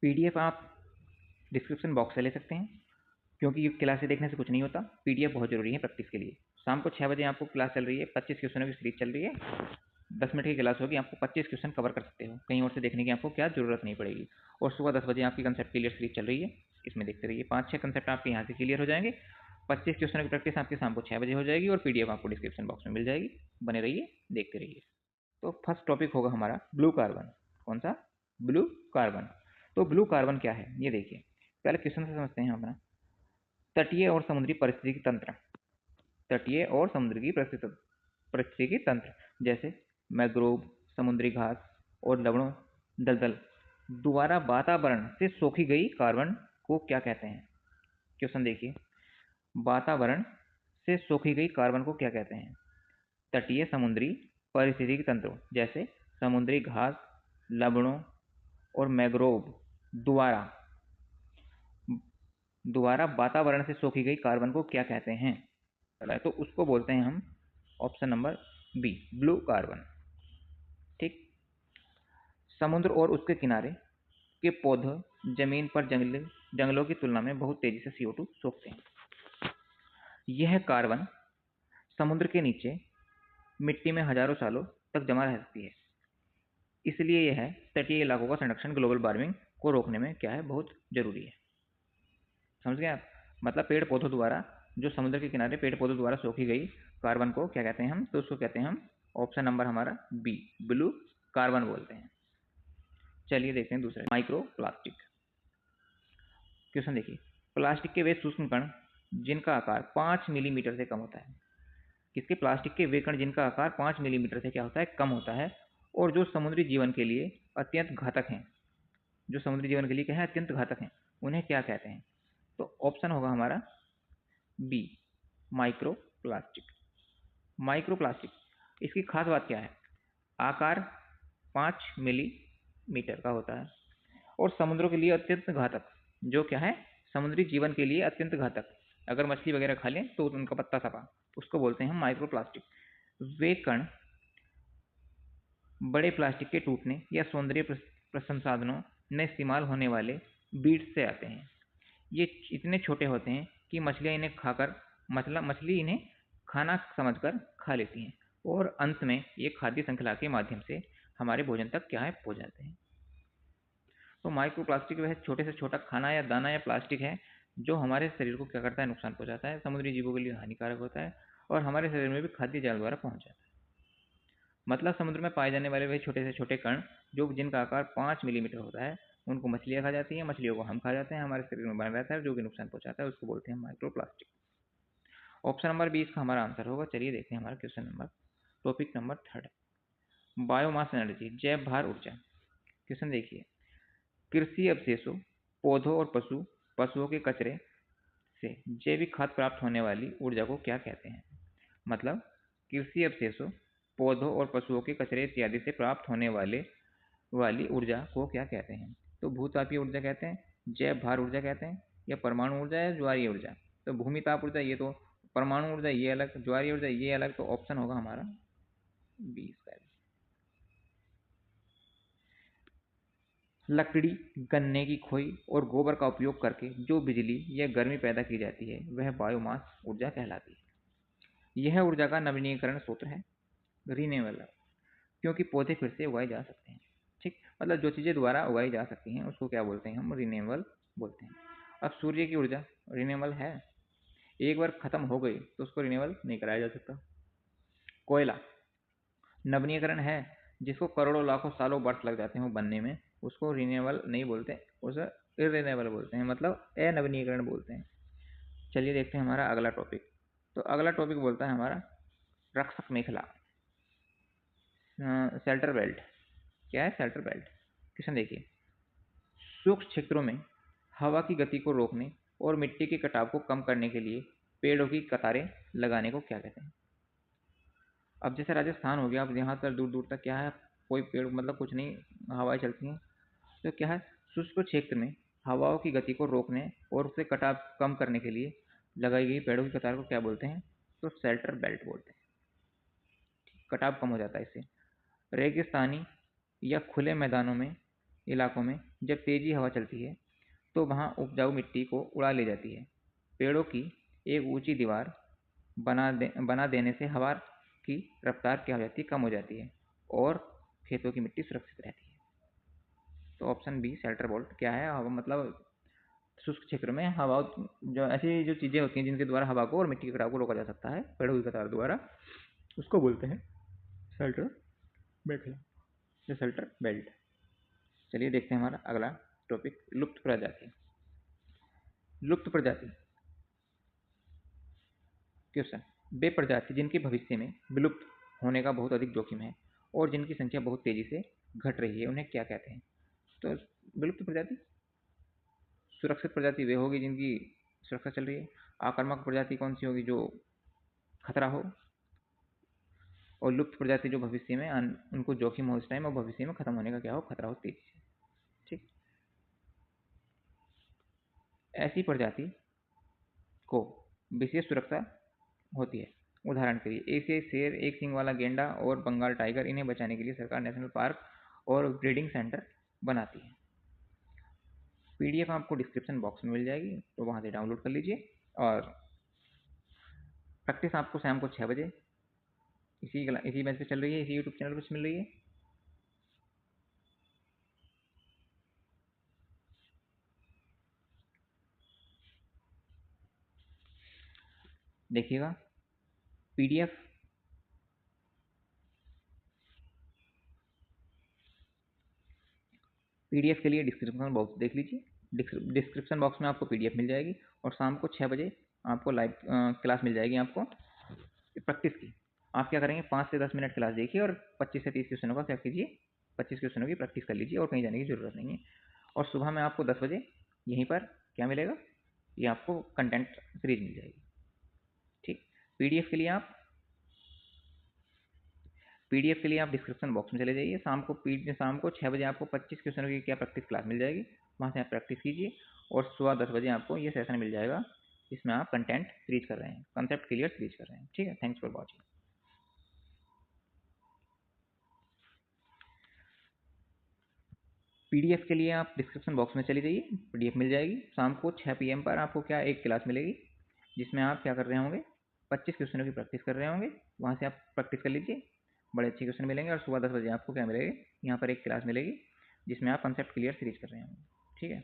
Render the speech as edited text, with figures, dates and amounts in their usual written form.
PDF आप description box से ले सकते हैं, क्योंकि क्लासें देखने से कुछ नहीं होता। PDF बहुत जरूरी है प्रैक्टिस के लिए। शाम को 6 बजे आपको क्लास चल रही है, 25 क्वेश्चनों की सीरीज चल रही है, 10 मिनट की क्लास होगी, आपको 25 क्वेश्चन कवर कर सकते हो, कहीं और से देखने की आपको क्या जरूरत नहीं पड़ेगी। और सुबह 10 बजे आपकी कंसेप्ट क्लियर सीरीज चल रही है, इसमें देखते रहिए, 5-6 कंसेप्ट आपके यहाँ से क्लियर हो जाएंगे। 25 क्वेश्चनों की प्रैक्टिस आपकी शाम को 6 बजे हो जाएगी और PDF आपको डिस्क्रिप्शन बॉक्स में मिल जाएगी। बने रहिए, देखते रहिए। तो फर्स्ट टॉपिक होगा हमारा ब्लू कार्बन। कौन सा? Blue carbon. तो ब्लू कार्बन क्या है ये देखिए, पहले क्वेश्चन से समझते हैं अपना। तटीय और समुद्री पारिस्थितिकी तंत्र, तटीय और समुद्री पारिस्थितिकी तंत्र जैसे मैंग्रोव, समुद्री घास और लवणों दलदल द्वारा वातावरण से सोखी गई कार्बन को क्या कहते हैं? क्वेश्चन देखिए, वातावरण से सोखी गई कार्बन को क्या कहते हैं? तटीय समुद्री पारिस्थितिकी तंत्रों जैसे समुद्री घास, लवणों और मैंग्रोव द्वारा वातावरण से सोखी गई कार्बन को क्या कहते हैं? तो उसको बोलते हैं हम option number B, blue carbon. ठीक। समुद्र और उसके किनारे के पौधे जमीन पर जंगलों की तुलना में बहुत तेजी से CO2 सोखते हैं। यह कार्बन समुद्र के नीचे मिट्टी में हजारों सालों तक जमा रह सकती है। इसलिए यह तटीय इलाकों का संरक्षण ग्लोबल वार्मिंग को रोकने में क्या है, बहुत जरूरी है। समझ गए आप? मतलब पेड़ पौधों द्वारा, जो समुद्र के किनारे पेड़ पौधों द्वारा सोखी गई कार्बन को क्या कहते हैं हम? तो उसको कहते हैं हम ऑप्शन नंबर हमारा बी, ब्लू कार्बन बोलते हैं। चलिए देखते हैं दूसरे, माइक्रो प्लास्टिक। क्वेश्चन देखिए, प्लास्टिक के वे सूक्ष्म कण जिनका आकार 5 मिलीमीटर से कम होता है। किसके? प्लास्टिक के वे कण जिनका आकार 5 मिलीमीटर से क्या होता है? कम होता है, और जो समुद्री जीवन के लिए अत्यंत घातक हैं। जो समुद्री जीवन के लिए क्या है? अत्यंत घातक हैं। उन्हें क्या कहते हैं? तो ऑप्शन होगा हमारा B, micro plastic. Micro plastic, इसकी खास बात क्या है? आकार 5 मिलीमीटर का होता है और समुद्रों के लिए अत्यंत घातक। जो क्या है? समुद्री जीवन के लिए अत्यंत घातक। अगर मछली वगैरह खा लें तो उनका पत्ता सपा, उसको बोलते हैं हम माइक्रो प्लास्टिक। वे कण बड़े प्लास्टिक के टूटने या सौंदर्य प्रसंसाधनों में इस्तेमाल होने वाले बीड्स से आते हैं। ये इतने छोटे होते हैं कि मछली इन्हें खाना समझकर खा लेती हैं, और अंत में ये खाद्य श्रृंखला के माध्यम से हमारे भोजन तक क्या है? पहुंच जाते हैं। तो माइक्रोप्लास्टिक वह छोटे से छोटा खाना या दाना या प्लास्टिक है जो हमारे शरीर को क्या करता है? नुकसान पहुंचाता है, समुद्री जीवों के लिए हानिकारक होता है, और हमारे शरीर में भी खाद्य जाल द्वारा पहुंच जाता है। मतलब समुद्र में पाए जाने वाले वही छोटे से छोटे कण जो जिनका आकार 5 मिलीमीटर होता है, उनको मछलियां खा जाती हैं, मछलियों को हम खा जाते हैं, हमारे शरीर में बना रहता है, जो कि नुकसान पहुंचाता है, उसको बोलते हैं माइक्रोप्लास्टिक। ऑप्शन नंबर 20 का हमारा आंसर होगा। चलिए देखते हैं हमारा question number, topic number 3, biomass energy, जैव भार ऊर्जा। क्वेश्चन देखिए, कृषि अवशेषों, पौधों और पशुओं के कचरे से जैविक खाद प्राप्त होने वाली ऊर्जा को क्या कहते हैं? मतलब कृषि अवशेषों, पौधों और पशुओं के कचरे इत्यादि से प्राप्त होने वाली ऊर्जा को क्या कहते हैं? तो भूतापीय ऊर्जा कहते हैं, जैव भार ऊर्जा कहते हैं, या परमाणु ऊर्जा, या ज्वारीय ऊर्जा। तो भूमि ताप ऊर्जा ये तो, परमाणु ऊर्जा ये अलग, ज्वारीय ऊर्जा ये अलग। तो ऑप्शन होगा हमारा 20। लकड़ी, गन्ने की खोई और गोबर का उपयोग करके जो बिजली या गर्मी पैदा की जाती है वह बायोमास ऊर्जा कहलाती है। यह ऊर्जा का नवीनीकरण स्रोत है, रिन्यूएबल, क्योंकि पौधे फिर से उगाए जा सकते हैं। ठीक, मतलब जो चीज़ें दोबारा उगाई जा सकती हैं उसको क्या बोलते हैं? हम रिन्यूएबल बोलते हैं। अब सूर्य की ऊर्जा रिन्यूएबल है, एक बार खत्म हो गई तो उसको रिन्यूएबल नहीं कराया जा सकता। कोयला नवीनीकरण है, जिसको करोड़ों लाखों सालों वर्ष लग जाते हैं वो बनने में, उसको रिन्यूएबल नहीं बोलते, उसे इरिन्यूएबल बोलते हैं, मतलब अनवीनीकरण बोलते हैं। चलिए देखते हैं हमारा अगला टॉपिक। तो अगला टॉपिक बोलता है हमारा रक्षक मेखला, शेल्टर बेल्ट। क्या है? Shelter belt. क्वेश्चन देखिए, सूक्ष्म क्षेत्रों में हवा की गति को रोकने और मिट्टी के कटाव को कम करने के लिए पेड़ों की कतारें लगाने को क्या कहते हैं? अब जैसे राजस्थान हो गया, अब यहाँ पर दूर दूर तक क्या है? कोई पेड़, मतलब कुछ नहीं, हवाएं चलती हैं। तो क्या है? शुष्क क्षेत्र में हवाओं की गति को रोकने और उससे कटाव कम करने के लिए लगाई गई पेड़ों की कतार को क्या बोलते हैं? तो शेल्टर बेल्ट बोलते हैं। कटाव कम हो जाता है इससे। रेगिस्तानी या खुले मैदानों में इलाकों में जब तेजी हवा चलती है तो वहाँ उपजाऊ मिट्टी को उड़ा ले जाती है। पेड़ों की एक ऊंची दीवार बना देने से हवा की रफ्तार क्या हो जाती है, कम हो जाती है और खेतों की मिट्टी सुरक्षित रहती है। तो ऑप्शन बी शेल्टर बोल्ट क्या है, हवा मतलब शुष्क क्षेत्र में हवा, जो ऐसी जो चीज़ें होती हैं जिनके द्वारा हवा को और मिट्टी के कटाव को रोका जा सकता है पेड़ों की कतार द्वारा, उसको बोलते हैं शेल्टर बेल्ट या शेल्टर बेल्ट। चलिए देखते हैं हमारा अगला टॉपिक, लुप्त प्रजाति। लुप्त प्रजाति क्वेश्चन, वे प्रजाति जिनके भविष्य में विलुप्त होने का बहुत अधिक जोखिम है और जिनकी संख्या बहुत तेजी से घट रही है उन्हें क्या कहते हैं। तो विलुप्त प्रजाति, सुरक्षित प्रजाति वे होगी जिनकी सुरक्षा चल रही है। आक्रामक प्रजाति कौन सी होगी, जो खतरा हो। और लुप्त प्रजाति जो भविष्य में उनको जोखिम हो इस टाइम और भविष्य में खत्म होने का क्या हो, खतरा हो तेजी से। ठीक, ऐसी प्रजाति को विशेष सुरक्षा होती है। उदाहरण के लिए एशियाई शेर, एक सींग वाला गेंडा और बंगाल टाइगर, इन्हें बचाने के लिए सरकार नेशनल पार्क और ब्रीडिंग सेंटर बनाती है। पीडीएफ आपको डिस्क्रिप्शन बॉक्स में मिल जाएगी, तो वहाँ से डाउनलोड कर लीजिए। और प्रैक्टिस आपको शाम को 6 बजे इसी बैच पे चल रही है, इसी यूट्यूब चैनल पर मिल रही है। देखिएगा पीडीएफ के लिए डिस्क्रिप्शन बॉक्स देख लीजिए, डिस्क्रिप्शन बॉक्स में आपको पीडीएफ मिल जाएगी। और शाम को 6 बजे आपको लाइव क्लास मिल जाएगी आपको प्रैक्टिस की। आप क्या करेंगे, 5 से 10 मिनट क्लास देखिए और 25 से 30 क्वेश्चनों का क्या कीजिए, 25 क्वेश्चनों की प्रैक्टिस कर लीजिए और कहीं जाने की जरूरत नहीं है। और सुबह में आपको 10 बजे यहीं पर क्या मिलेगा, ये आपको कंटेंट सीरीज मिल जाएगी। ठीक, पीडीएफ के लिए आप डिस्क्रिप्शन बॉक्स में चले जाइए। शाम को 6 बजे आपको 25 क्वेश्चनों की क्या प्रैक्टिस क्लास मिल जाएगी, वहाँ से आप प्रैक्टिस कीजिए। और सुबह 10 बजे आपको ये सेशन मिल जाएगा जिसमें आप कंटेंट सीरीज कर रहे हैं, कंसेप्ट क्लियर सीरीज कर रहे हैं। ठीक है, थैंक्स फॉर वॉचिंग। पीडीएफ के लिए आप डिस्क्रिप्शन बॉक्स में चली जाइए, पीडीएफ मिल जाएगी। शाम को 6 PM पर आपको क्या एक क्लास मिलेगी जिसमें आप क्या कर रहे होंगे, 25 क्वेश्चनों की प्रैक्टिस कर रहे होंगे। वहाँ से आप प्रैक्टिस कर लीजिए, बड़े अच्छे क्वेश्चन मिलेंगे। और सुबह 10 बजे आपको क्या मिलेगी, यहाँ पर एक क्लास मिलेगी जिसमें आप कंसेप्ट क्लियर सीरीज कर रहे होंगे। ठीक है।